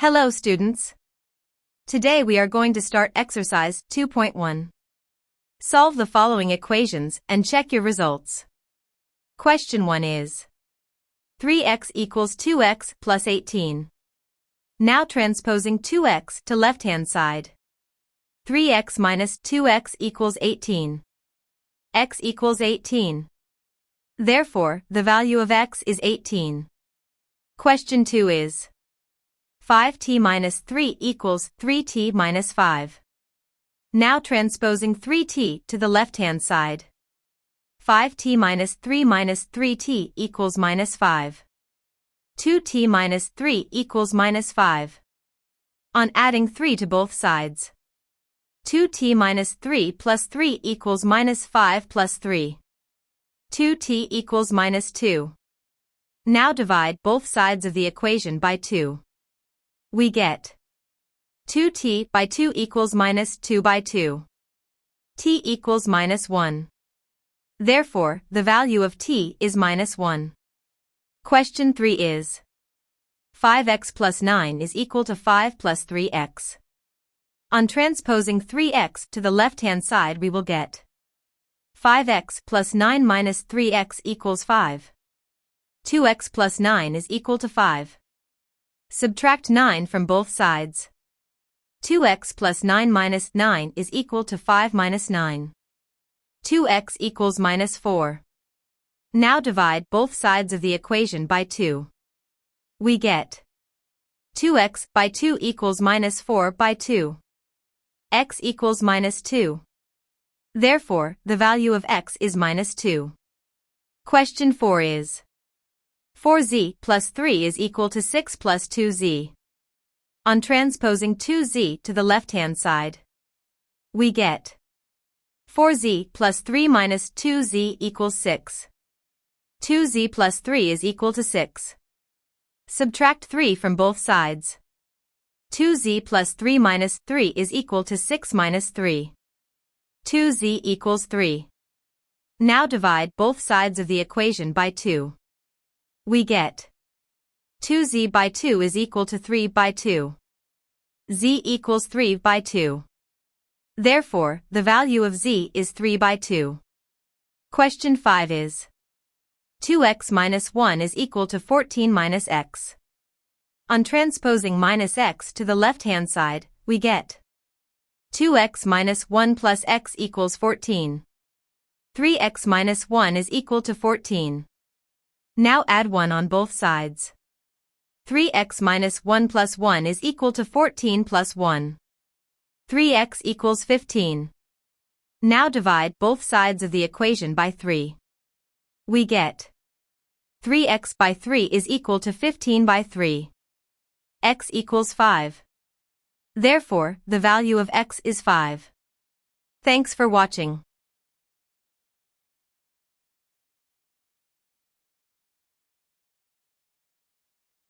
Hello students. Today we are going to start exercise 2.1. Solve the following equations and check your results. Question 1 is 3x equals 2x plus 18. Now transposing 2x to left-hand side. 3x minus 2x equals 18. X equals 18. Therefore, the value of x is 18. Question 2 is 5t minus 3 equals 3t minus 5. Now transposing 3t to the left-hand side. 5t minus 3t equals minus 5. 2t minus 3 equals minus 5. On adding 3 to both sides. 2t minus 3 plus 3 equals minus 5 plus 3. 2t equals minus 2. Now divide both sides of the equation by 2. We get 2t by 2 equals minus 2 by 2. T equals minus 1. Therefore, the value of t is minus 1. Question 3 is 5x plus 9 is equal to 5 plus 3x. On transposing 3x to the left-hand side we will get 5x plus 9 minus 3x equals 5. 2x plus 9 is equal to 5. Subtract 9 from both sides. 2x plus 9 minus 9 is equal to 5 minus 9. 2x equals minus 4. Now divide both sides of the equation by 2. We get 2x by 2 equals minus 4 by 2. X equals minus 2. Therefore, the value of x is minus 2. Question 4 is 4z plus 3 is equal to 6 plus 2z. On transposing 2z to the left-hand side, we get 4z plus 3 minus 2z equals 6. 2z plus 3 is equal to 6. Subtract 3 from both sides. 2z plus 3 minus 3 is equal to 6 minus 3. 2z equals 3. Now divide both sides of the equation by 2. We get 2z by 2 is equal to 3 by 2. Z equals 3 by 2. Therefore, the value of z is 3 by 2. Question 5 is 2x minus 1 is equal to 14 minus x. On transposing minus x to the left-hand side, we get 2x minus 1 plus x equals 14. 3x minus 1 is equal to 14. Now add 1 on both sides. 3x minus 1 plus 1 is equal to 14 plus 1. 3x equals 15. Now divide both sides of the equation by 3. We get 3x by 3 is equal to 15 by 3. X equals 5. Therefore, the value of x is 5. Thanks for watching.